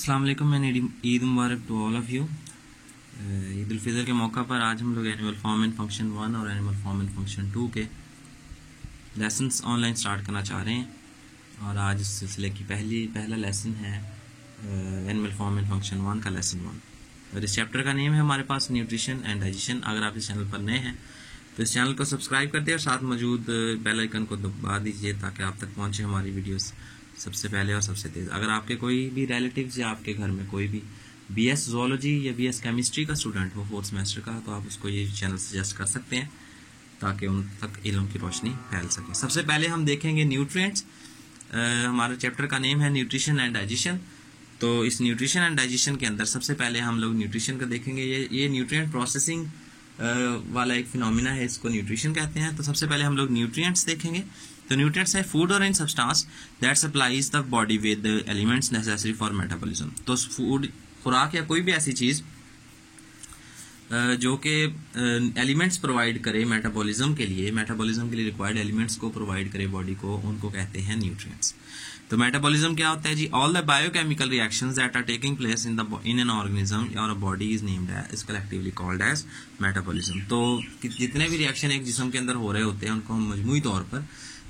अस्सलाम वालेकुम एंड ईद मुबारक to all of you. Eid ul Fitr के मौका पर आज हम लोग एनिमल फॉर्म एंड फंक्शन 1 और एनिमल फॉर्म एंड फंक्शन 2 के लेसन्स ऑनलाइन स्टार्ट करना चाह रहे हैं और आज इस सिलसिले की पहला लेसन है एनिमल फॉर्म एंड फंक्शन 1 का लेसन 1। और इस चैप्टर का नेम है हमारे पास न्यूट्रिशन एंड डाइजेशन। अगर आप इस चैनल पर नए हैं तो इस चैनल को सब्सक्राइब कर दें और साथ मौजूद बेल आइकन को दबा दीजिए ताकि आप तक पहुँचे हमारी वीडियोस सबसे पहले और सबसे तेज़। अगर आपके कोई भी रिलेटिव्स या आपके घर में कोई भी बीएस ज़ूलॉजी या बीएस केमिस्ट्री का स्टूडेंट हो 4th सेमेस्टर का, तो आप उसको ये चैनल सजेस्ट कर सकते हैं ताकि उन तक इल्म की रोशनी फैल सके। सबसे पहले हम देखेंगे न्यूट्रिएंट्स। हमारे चैप्टर का नेम है न्यूट्रिशन एंड डाइजेशन। तो इस न्यूट्रिशन एंड डाइजेशन के अंदर सबसे पहले हम लोग न्यूट्रिशन का देखेंगे। ये न्यूट्रिएंट प्रोसेसिंग वाला एक फिनोमिना है, इसको न्यूट्रिशन कहते हैं। तो सबसे पहले हम लोग न्यूट्रिएंट्स देखेंगे। तो न्यूट्रिएंट्स है फूड और इन substance that supplies the body with elements necessary for metabolism. तो फूड, खुराक या कोई भी ऐसी चीज़ जो कि एलिमेंट्स प्रोवाइड करे मेटाबॉलिज्म के लिए रिक्वायर्ड एलिमेंट्स को प्रोवाइड करे बॉडी को, उनको कहते हैं न्यूट्रिएंट्स। तो मेटाबॉलिज्म क्या होता है जी? All the biochemical reactions that are taking place in an organism और a body is named is collectively called as metabolism. तो जितने भी रिएक्शन एक जिस्म के अंदर हो रहे होते हैं उनको हम मजमूई तौर पर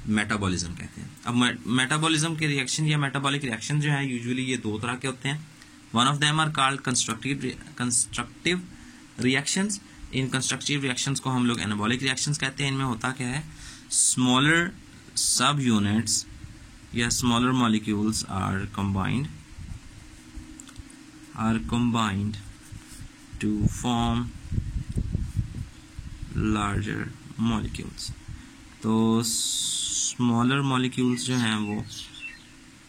मेटाबॉलिज्म कहते हैं। अब मेटाबॉलिज्म के रिएक्शन या मेटाबॉलिक रिएक्शन जो है यूजुअली ये दो तरह के होते हैं। One of them are called constructive reactions. इन कंस्ट्रक्टिव रिएक्शंस को हम लोग एनाबॉलिक रिएक्शंस कहते हैं। इनमें होता क्या है? स्मॉलर सब यूनिट्स या smaller molecules are combined to form larger molecules। तो स्मॉलर मॉलिक्यूल्स जो हैं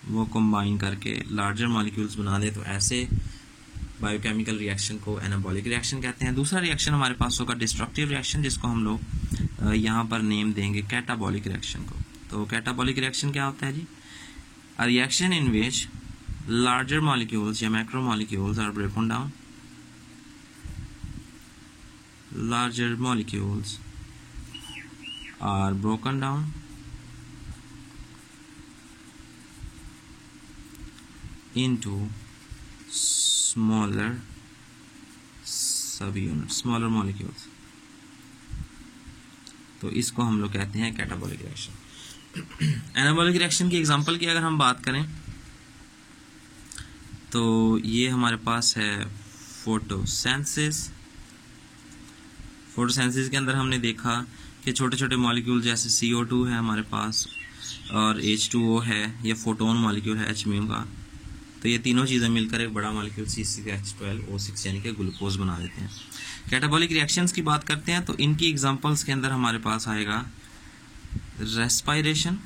वो कंबाइन करके लार्जर मॉलिक्यूल्स बना दे, तो ऐसे बायोकेमिकल रिएक्शन को एनाबॉलिक रिएक्शन कहते हैं। दूसरा रिएक्शन हमारे पास होगा डिस्ट्रक्टिव रिएक्शन, जिसको हम लोग यहाँ पर नेम देंगे कैटाबॉलिक रिएक्शन को। तो कैटाबॉलिक रिएक्शन क्या होता है जी? A reaction in which larger molecules या macro molecules are broken down, larger molecules are broken down into smaller subunits, smaller molecules। तो इसको हम लोग कहते हैं कैटाबॉलिक रिएक्शन। एनाबॉलिक रिएक्शन की एग्जांपल की अगर हम बात करें तो ये हमारे पास है फोटोसिंथेसिस। फोटोसिंथेसिस के अंदर हमने देखा कि छोटे छोटे मॉलिक्यूल जैसे CO2 है हमारे पास और H2O है, ये फोटोन मॉलिक्यूल है HMU का। तो ये तीनों चीज़ें मिलकर एक बड़ा मॉलिक्यूल C6H12O6 यानी कि ग्लूकोज बना देते हैं। कैटाबॉलिक रिएक्शंस की बात करते हैं तो इनकी एग्जांपल्स के अंदर हमारे पास आएगा रेस्पायरेशन।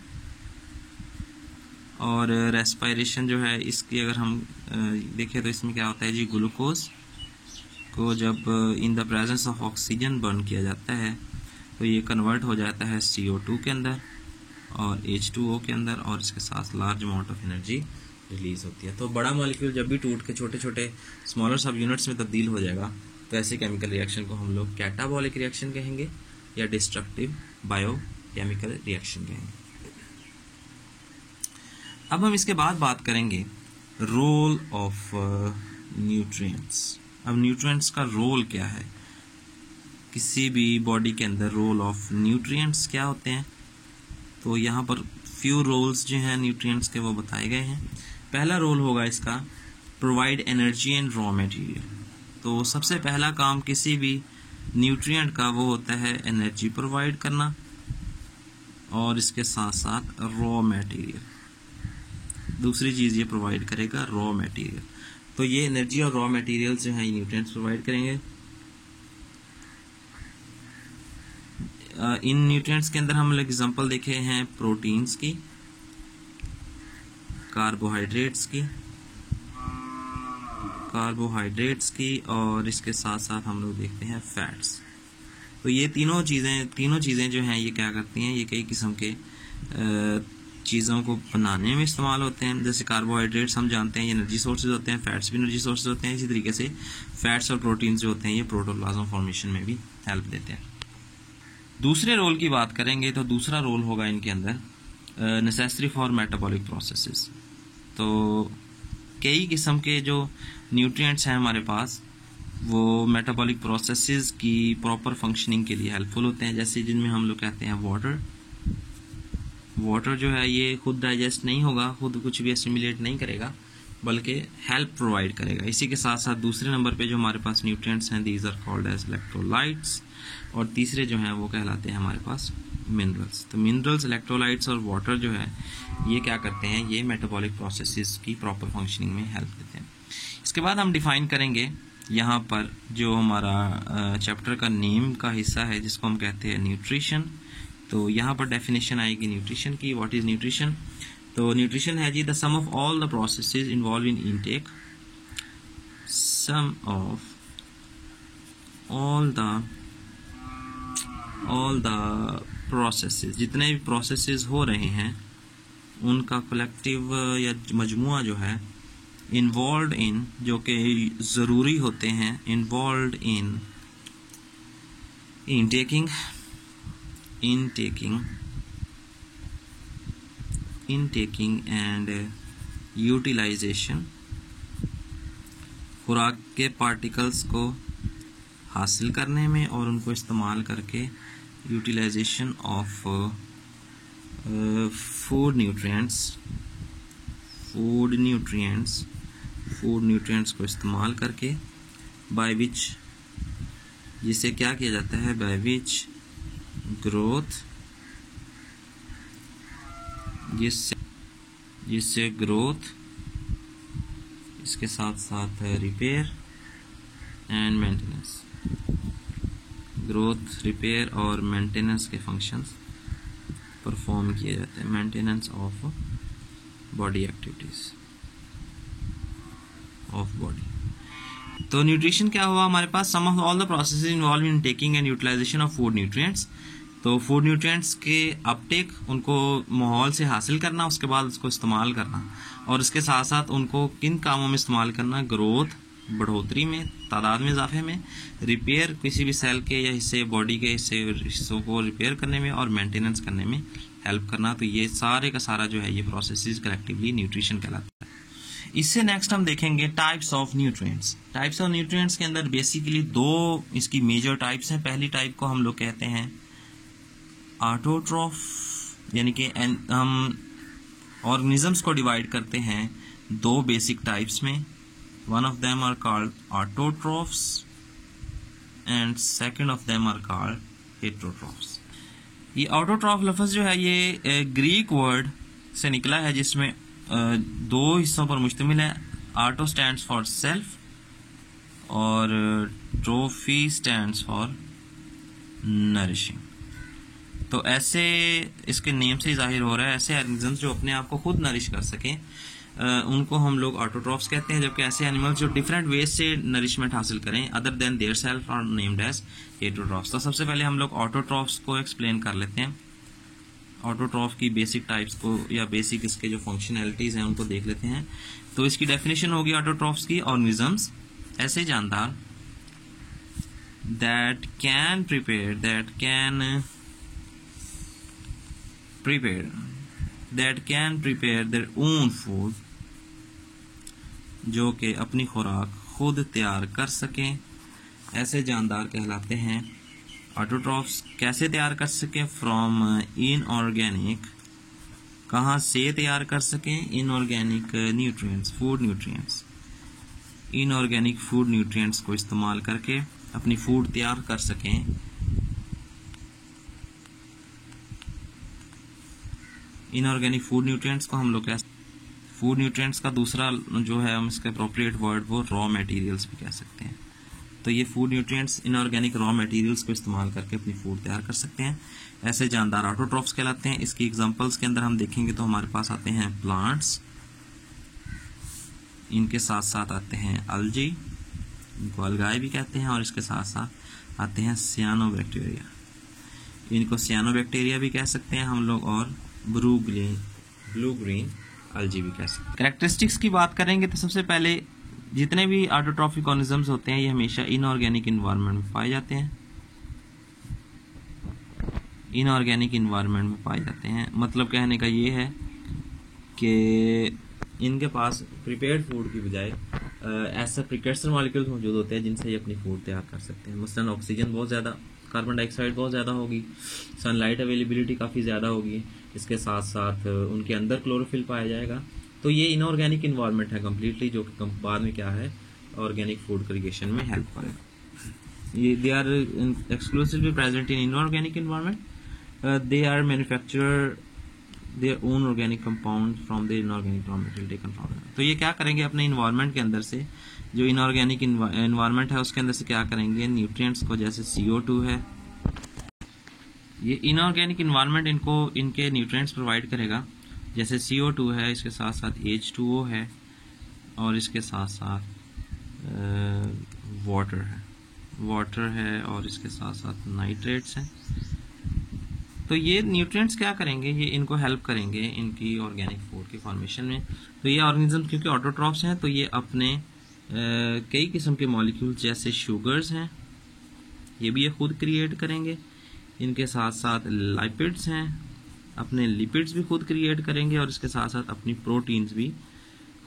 और रेस्पायरेशन जो है इसकी अगर हम देखें तो इसमें क्या होता है जी? ग्लूकोज को जब in the presence of oxygen burn किया जाता है तो ये कन्वर्ट हो जाता है CO2 के अंदर और H2O के अंदर, और इसके साथ large amount of energy release होती है। तो बड़ा मॉलिक्यूल जब भी टूट के छोटे छोटे स्मॉलर सब यूनिट्स में तब्दील हो जाएगा तो ऐसे केमिकल रिएक्शन को हम लोग कैटाबॉलिक रिएक्शन कहेंगे या डिस्ट्रक्टिव बायोकेमिकल रिएक्शन कहेंगे। अब हम इसके बाद बात करेंगे रोल ऑफ न्यूट्रिएंट्स। अब न्यूट्रिएंट्स का रोल क्या है किसी भी बॉडी के अंदर? रोल ऑफ न्यूट्रिएंट्स क्या होते हैं? तो यहाँ पर फ्यू रोल्स जो हैं न्यूट्रिएंट्स के वो बताए गए हैं। पहला रोल होगा इसका provide energy and raw material. तो सबसे पहला काम किसी भी न्यूट्रिएंट का वो होता है एनर्जी प्रोवाइड करना और इसके साथ साथ रॉ मटेरियल। दूसरी चीज़ ये प्रोवाइड करेगा रॉ मटेरियल। तो ये एनर्जी और रॉ मटेरियल जो हैं न्यूट्रिएंट्स प्रोवाइड करेंगे। इन न्यूट्रिएंट्स के अंदर हम लोग एग्जांपल देखे हैं प्रोटीन्स की, कार्बोहाइड्रेट्स की और इसके साथ साथ हम लोग देखते हैं फैट्स। तो ये तीनों चीज़ें जो हैं ये क्या करती हैं? ये कई किस्म के चीज़ों को बनाने में इस्तेमाल होते हैं। जैसे कार्बोहाइड्रेट्स हम जानते हैं ये एनर्जी सोर्सेज होते हैं, फैट्स भी एनर्जी सोर्सेज होते हैं। इसी तरीके से फैट्स और प्रोटीन्स जो होते हैं ये प्रोटोप्लाज्म फॉर्मेशन में भी हेल्प देते हैं। दूसरे रोल की बात करेंगे तो दूसरा रोल होगा इनके अंदर नेसेसरी फॉर मेटाबॉलिक प्रोसेसेस। तो कई किस्म के जो न्यूट्रिएंट्स हैं हमारे पास वो मेटाबॉलिक प्रोसेसेस की प्रॉपर फंक्शनिंग के लिए हेल्पफुल होते हैं, जैसे जिनमें हम लोग कहते हैं वाटर जो है ये खुद डाइजेस्ट नहीं होगा, खुद कुछ भी एसिमिलेट नहीं करेगा, बल्कि हेल्प प्रोवाइड करेगा। इसी के साथ साथ दूसरे नंबर पे जो हमारे पास न्यूट्रिएंट्स हैं, these are called as electrolytes, और तीसरे जो हैं वो कहलाते हैं हमारे पास मिनरल्स। तो मिनरल्स, इलेक्ट्रोलाइट्स और वाटर जो है ये क्या करते हैं, ये मेटाबॉलिक प्रोसेसेस की प्रॉपर फंक्शनिंग में हेल्प देते हैं। इसके बाद हम डिफाइन करेंगे यहाँ पर जो हमारा चैप्टर का नेम का हिस्सा है जिसको हम कहते हैं न्यूट्रिशन। तो यहाँ पर डेफिनेशन आएगी न्यूट्रिशन की। What is nutrition? तो न्यूट्रिशन है जी the sum of all the processes involve in intake, sum of all the processes, जितने भी प्रोसेसेस हो रहे हैं उनका कलेक्टिव या मजमुआ जो है, इन्वॉल्व इन, जो कि ज़रूरी होते हैं, इन्वॉल्व इन इनटेकिंग एंड यूटिलाइजेशन, खुराक के पार्टिकल्स को हासिल करने में और उनको इस्तेमाल करके यूटिलाइजेशन ऑफ फूड न्यूट्रिएंट्स को इस्तेमाल करके, बाय विच, जिससे क्या किया जाता है, बाय विच ग्रोथ, जिससे ग्रोथ, इसके साथ साथ repair and maintenance, growth, repair और मेंटेनेंस के फंक्शंस परफॉर्म किए जाते हैं, maintenance of body activities of body. तो न्यूट्रिशन क्या हुआ हमारे पास, sum of all the processes involve in taking and utilization of food nutrients. तो फूड न्यूट्रिएंट्स के अपटेक, उनको माहौल से हासिल करना, उसके बाद उसको इस्तेमाल करना, और इसके साथ साथ उनको किन कामों में इस्तेमाल करना, ग्रोथ, बढ़ोतरी में, तादाद में इजाफे में, रिपेयर, किसी भी सेल के या हिस्से, बॉडी के हिस्सों को रिपेयर करने में, और मेंटेनेंस करने में हेल्प करना। तो ये सारे का सारा जो है ये प्रोसेसेस कलेक्टिवली न्यूट्रिशन कहलाता है। इससे नेक्स्ट हम देखेंगे types of nutrients. Types of nutrients के अंदर बेसिकली दो इसकी मेजर टाइप्स हैं। पहली टाइप को हम लोग कहते हैं ऑटोट्रॉफ, यानी कि हम ऑर्गेनिजम्स को डिवाइड करते हैं दो बेसिक टाइप्स में। One of them are called autotrophs and second of them are called heterotrophs. ये ऑटोट्रॉफ लफ्ज जो है ये ग्रीक वर्ड से निकला है, जिसमें दो हिस्सों पर मुश्तमिल है। ऑटो स्टैंड्स फॉर सेल्फ और ट्रोफी स्टैंड्स फॉर नरिशिंग। तो ऐसे इसके नेम से जाहिर हो रहा है, ऐसे एनिमल्स जो अपने आप को खुद नरिश कर सकें उनको हम लोग ऑटोट्रॉफ्स कहते हैं, जबकि ऐसे एनिमल्स जो डिफरेंट वेज से नरिशमेंट हासिल करें other than their self are named as heterotrophs. तो सबसे पहले हम लोग ऑटोट्रॉफ्स को एक्सप्लेन कर लेते हैं। ऑटोट्रॉफ की बेसिक टाइप्स को या बेसिक इसके जो फंक्शनैलिटीज हैं उनको देख लेते हैं। तो इसकी डेफिनेशन होगी ऑटोट्रॉफ्स की, ऑर्गेनिजम्स, ऐसे जानदार that can prepare their own food, जो कि अपनी खुराक खुद तैयार कर सकें, ऐसे जानदार कहलाते हैं ऑटोट्रॉफ्स। कैसे तैयार कर सकें, फ्रॉम इनऑर्गेनिक, कहाँ से तैयार कर सकें, inorganic nutrients, food nutrients, inorganic food nutrients को इस्तेमाल करके अपनी फूड तैयार कर सकें। इनऑर्गेनिक फूड न्यूट्रिएंट्स को हम लोग फूड न्यूट्रिएंट्स का दूसरा जो है हम इसका अप्रोप्रिएट वर्ड वो रॉ मटेरियल्स भी कह सकते हैं। तो ये food nutrients inorganic raw materials को इस्तेमाल करके अपनी फूड तैयार कर सकते हैं, ऐसे जानदार ऑटोट्रॉफ्स कहलाते हैं। इसकी एग्जांपल्स के अंदर हम देखेंगे तो हमारे पास आते हैं प्लांट्स, इनके साथ साथ आते हैं अल्जी, इनको अलगाई भी कहते हैं, और इसके साथ साथ आते हैं सियानोबैक्टीरिया, इनको सियानोबैक्टीरिया भी कह सकते हैं हम लोग, और ब्लू ग्रीन अल्जी भी कह सकते हैं। कैरेक्टरिस्टिक्स की बात करेंगे तो सबसे पहले जितने भी ऑटोट्रॉफिक ऑर्गेनिजम्स होते हैं ये हमेशा इनऑर्गेनिक इन्वायरमेंट में पाए जाते हैं, इनऑर्गेनिक इन्वायरमेंट में पाए जाते हैं। मतलब कहने का ये है कि इनके पास प्रिपेयर्ड फूड की बजाय ऐसा प्रिकर्सर मॉलिक्यूल्स मौजूद होते हैं जिनसे ये अपनी फूड तैयार कर सकते हैं। मसलन ऑक्सीजन बहुत ज़्यादा, कार्बन डाइऑक्साइड बहुत ज़्यादा होगी, सनलाइट अवेलेबिलिटी काफ़ी ज़्यादा होगी, इसके साथ साथ उनके अंदर क्लोरोफिल पाया जाएगा। तो ये इनऑर्गेनिक इन्वायरमेंट है कम्प्लीटली, जो कि बाद में क्या है ऑर्गेनिक फूड क्रिएशन में हेल्प करेगा। ये they are exclusively present in inorganic environment, they are manufacture their own organic compound from the inorganic raw material taken from. तो ये क्या करेंगे अपने इन्वायरमेंट के अंदर से, जो इनऑर्गेनिक इन्वायरमेंट है उसके अंदर से क्या करेंगे, न्यूट्रिएंट्स को, जैसे CO2 है, ये इनऑर्गेनिक इन्वायरमेंट इनको इनके न्यूट्रिएंट्स प्रोवाइड करेगा, जैसे CO2 है, इसके साथ साथ H2O है, और इसके साथ साथ वाटर है, और इसके साथ साथ नाइट्रेट्स हैं। तो ये न्यूट्रिएंट्स क्या करेंगे, ये इनको हेल्प करेंगे इनकी ऑर्गेनिक फूड की फॉर्मेशन में। तो ये ऑर्गेनिज्म क्योंकि ऑटोट्रॉफ्स हैं, तो ये अपने कई किस्म के मॉलिक्यूल्स जैसे शुगर्स हैं, ये भी ये खुद क्रिएट करेंगे। इनके साथ साथ लिपिड्स हैं, अपने लिपिड्स भी खुद क्रिएट करेंगे, और इसके साथ साथ अपनी प्रोटीन्स भी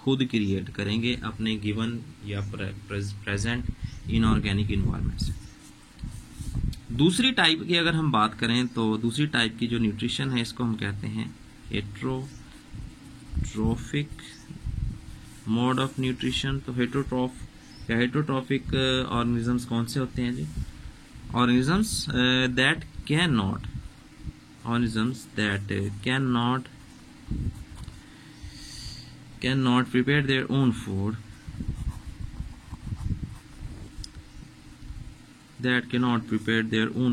खुद क्रिएट करेंगे अपने गिवन या प्रेजेंट इनऑर्गेनिक इन्वायरमेंट से। दूसरी टाइप की अगर हम बात करें तो दूसरी टाइप की जो न्यूट्रिशन है इसको हम कहते हैं हेटरोट्रोफिक मोड ऑफ न्यूट्रिशन। तो हेटरोट्रोफिक ऑर्गेनिजम्स कौन से होते हैं जी? Organisms that can not prepare their own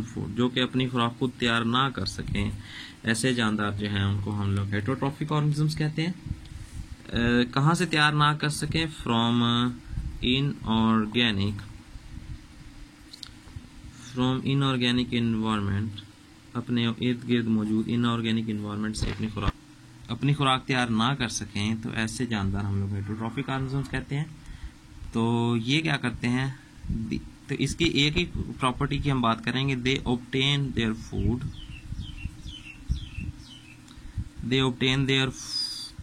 food, जो कि अपनी खुराक खुद तैयार ना कर सकें, ऐसे जानदार जो हैं उनको हम लोग हेटरोट्रोफिक ऑर्गेनिजम्स कहते हैं। कहाँ से तैयार ना कर सकें? फ्रॉम इनऑर्गेनिक इन्वायरमेंट, अपने इर्द गिर्द मौजूद इनऑर्गेनिक इन्वायरमेंट से अपनी खुराक तैयार ना कर सकें, तो ऐसे जानदार हम लोग हेटरोट्रोफिक ऑर्गेनिजम्स कहते हैं। तो ये क्या करते हैं, तो इसकी एक ही प्रॉपर्टी की हम बात करेंगे, they obtain their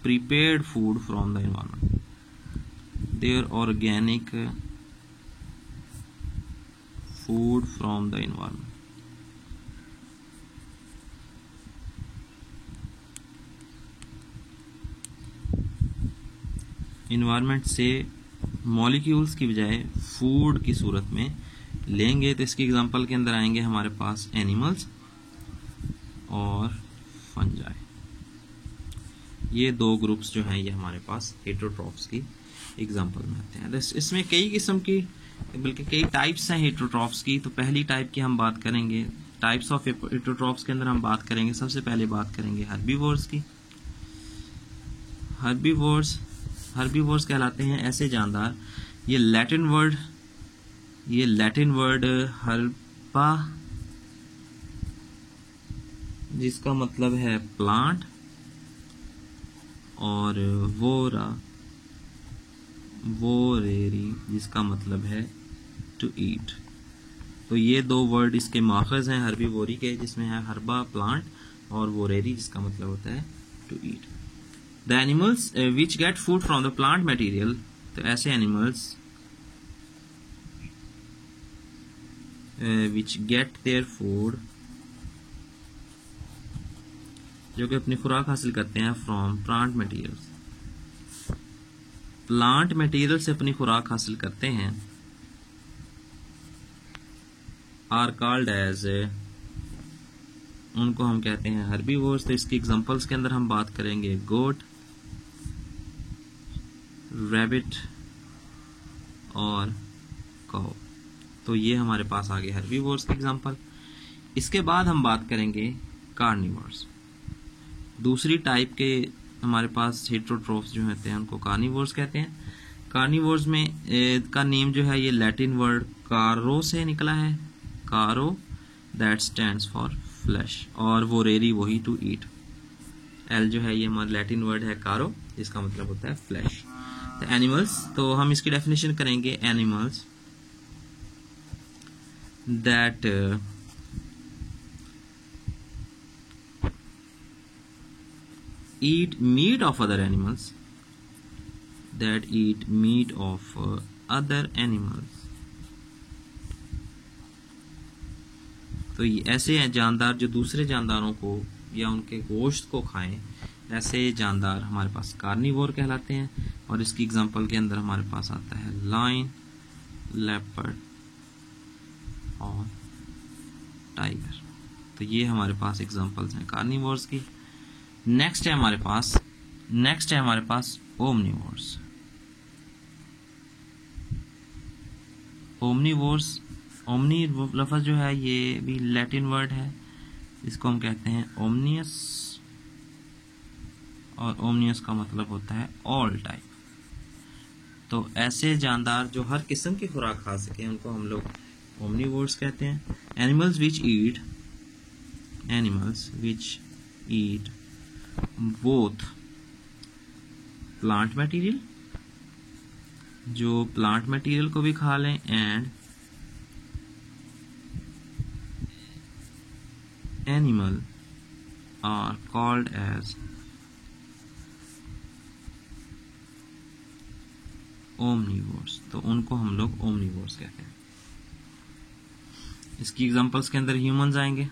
prepared food from the environment, their organic food from the environment. Environment से मॉलिक्यूल्स की बजाय फूड की सूरत में लेंगे। तो इसकी एग्जांपल के अंदर आएंगे हमारे पास एनिमल्स और फंजाई। ये दो ग्रुप्स जो हैं ये हमारे पास हेटरोट्रॉफ्स की एग्जांपल में आते हैं। तो इसमें कई किस्म की, बल्कि कई टाइप्स हैं हेटरोट्रॉफ्स की। तो पहली टाइप की हम बात करेंगे, टाइप्स ऑफ हेटरोट्रॉफ्स के अंदर हम बात करेंगे, सबसे पहले बात करेंगे हर्बीवोर्स की। हर्बीवोर्स कहलाते हैं ऐसे जानदार, ये लैटिन वर्ड हर्बा, जिसका मतलब है प्लांट, और वोरेरी जिसका मतलब है टू ईट। तो ये दो वर्ड इसके माखज हैं हर्बीवोरी के, जिसमें है हर्बा प्लांट और वोरेरी जिसका मतलब होता है to eat. The animals which get food from the plant material, तो ऐसे animals which get their food, जो कि अपनी खुराक हासिल करते हैं from plant materials, plant material से अपनी खुराक हासिल करते हैं, आर कॉल्ड एज, उनको हम कहते हैं हर्बीवोर्स। तो इसकी एग्जांपल्स के अंदर हम बात करेंगे गोट, रैबिट और काऊ। तो ये हमारे पास आ गए हर्बीवोर्स की एग्जांपल। इसके बाद हम बात करेंगे कार्निवोर्स। दूसरी टाइप के हमारे पास हेटरोट्रोफ्स जो होते हैं उनको कार्निवोर्स कहते हैं। कार्निवोर्स में का नेम जो है ये लैटिन वर्ड कारो से निकला है, कारो दैट स्टैंड्स फॉर फ्लैश, और वोरेरी वही टू ईट। एल जो है ये हमारा लैटिन वर्ड है कारो, जिसका मतलब होता है फ्लैश। तो एनिमल्स, तो हम इसकी डेफिनेशन करेंगे, animals that eat meat of other animals, that eat meat of other animals. तो ये ऐसे हैं जानदार जो दूसरे जानदारों को या उनके गोश्त को खाएं, ऐसे जानदार हमारे पास कार्निवोर कहलाते हैं। और इसकी एग्जांपल के अंदर हमारे पास आता है लायन, लेपर्ड और टाइगर। तो ये हमारे पास एग्जांपल्स हैं कार्निवोर्स की। नेक्स्ट है हमारे पास ओमनिवोर्स। ओमनी लफ्ज़ जो है ये भी लैटिन वर्ड है, इसको हम कहते हैं ओमनियस, और ओमनियस का मतलब होता है ऑल टाइप। तो ऐसे जानदार जो हर किस्म की खुराक खा सके उनको हम लोग ओमनिवोर्स कहते हैं। Animals which eat both plant material, जो प्लांट मटेरियल को भी खा लें, and animal are called as omnivores. तो उनको हम लोग ओमनिवोर्स कहते हैं। इसकी एग्जांपल्स के अंदर ह्यूमंस आएंगे,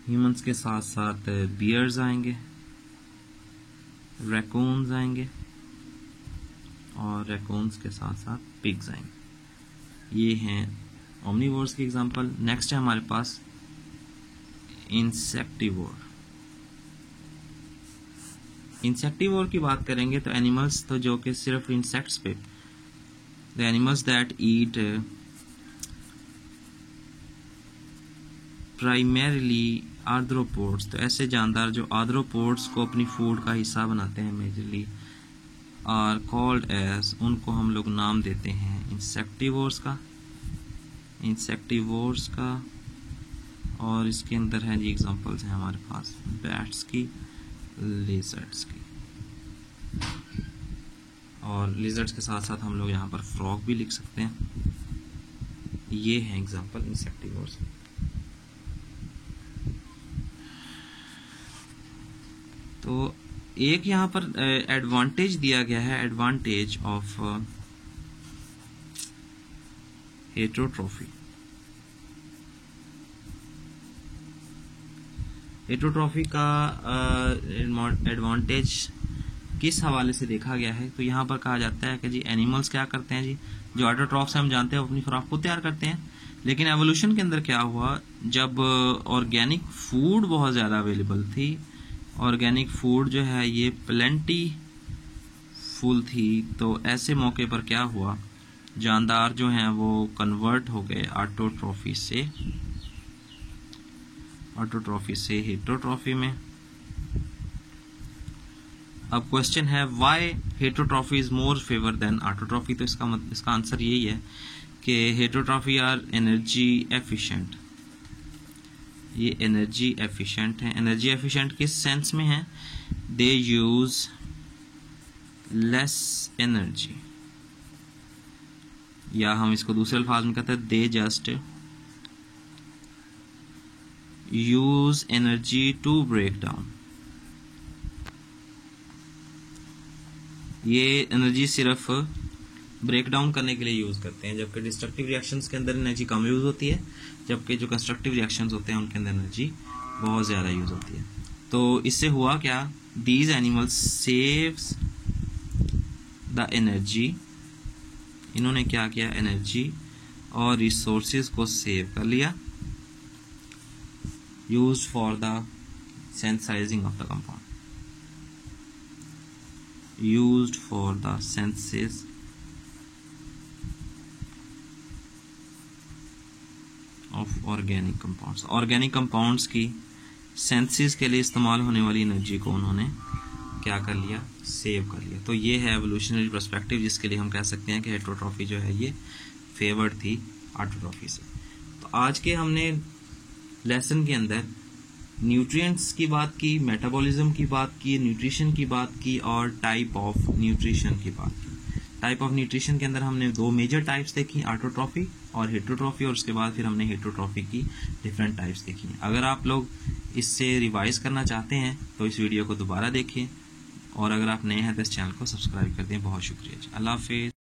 ह्यूमंस के साथ साथ बियर्स आएंगे, रैकून्स आएंगे, और रैकून्स के साथ साथ पिग्स आएंगे। ये हैं ओमनिवोर्स की एग्जांपल। नेक्स्ट है हमारे पास इंसेक्टिवोर की बात करेंगे तो एनिमल्स तो जो कि सिर्फ इंसेक्ट्स पे, the animals that eat primarily arthropods. तो ऐसे जानदार जो आर्थ्रोपोड्स को अपनी फूड का हिस्सा बनाते हैं मेजरली, आर कॉल्ड एज, उनको हम लोग नाम देते हैं इंसेक्टिवोर्स का। और इसके अंदर है जी एग्जांपल्स हैं हमारे पास बैट्स की, लिजर्ड्स की, और लिजर्ड्स के साथ साथ हम लोग यहाँ पर फ्रॉग भी लिख सकते हैं। ये है एग्जांपल इंसेक्टिवोर्स। तो एक यहाँ पर एडवांटेज दिया गया है, एडवांटेज ऑफ हेटेरोट्रॉफी। हेटेरोट्रॉफी का एडवांटेज किस हवाले से देखा गया है? तो यहाँ पर कहा जाता है कि जी एनिमल्स क्या करते हैं जी, जो ऑटोट्रॉफ्स हम जानते हैं अपनी खुराक को तैयार करते हैं, लेकिन एवोल्यूशन के अंदर क्या हुआ, जब ऑर्गेनिक फूड बहुत ज़्यादा अवेलेबल थी, ऑर्गेनिक फूड जो है ये प्लेंटी फुल थी, तो ऐसे मौके पर क्या हुआ, जानदार जो हैं वो कन्वर्ट हो गए ऑटोट्रॉफी से हेटेरोट्रॉफी में। अब क्वेश्चन है why heterotrophy is more favour than autotrophy. तो इसका आंसर यही है कि हेटेरोट्रॉफी आर एनर्जी एफिशिएंट। ये एनर्जी एफिशिएंट है। एनर्जी एफिशिएंट किस सेंस में है? दे यूज लेस एनर्जी, या हम इसको दूसरे अल्फाज में कहते हैं they just use energy to break down. ये एनर्जी सिर्फ ब्रेक डाउन करने के लिए यूज करते हैं, जबकि डिस्ट्रक्टिव रिएक्शंस के अंदर एनर्जी कम यूज होती है, जबकि जो कंस्ट्रक्टिव रिएक्शंस होते हैं उनके अंदर एनर्जी बहुत ज्यादा यूज होती है। तो इससे हुआ क्या, these animals saves the energy. इन्होंने क्या किया, एनर्जी और रिसोर्सेज को सेव कर लिया, use for the synthesizing of the compound, used for the synthesis of organic compounds। Organic compounds की सिंथेसिस के लिए इस्तेमाल होने वाली एनर्जी को उन्होंने क्या कर लिया, सेव कर लिया। तो ये है एवोल्यूशनरी पर्सपेक्टिव, जिसके लिए हम कह सकते हैं कि हेटेरोट्रॉफी जो है ये फेवर्ड थी ऑटोट्रॉफी से। तो आज के हमने लेसन के अंदर न्यूट्रिएंट्स की बात की, मेटाबॉलिज्म की बात की, न्यूट्रिशन की बात की, और टाइप ऑफ न्यूट्रिशन की बात की। टाइप ऑफ न्यूट्रिशन के अंदर हमने दो मेजर टाइप्स देखी, ऑटोट्रॉफी और हेटेरोट्रॉफी, और उसके बाद फिर हमने हेटेरोट्रॉफी की डिफरेंट टाइप्स देखी। अगर आप लोग इससे रिवाइज करना चाहते हैं तो इस वीडियो को दोबारा देखें और अगर आप नए हैं तो इस चैनल को सब्सक्राइब कर दें। बहुत शुक्रिया जी, अल्लाह हाफिज़।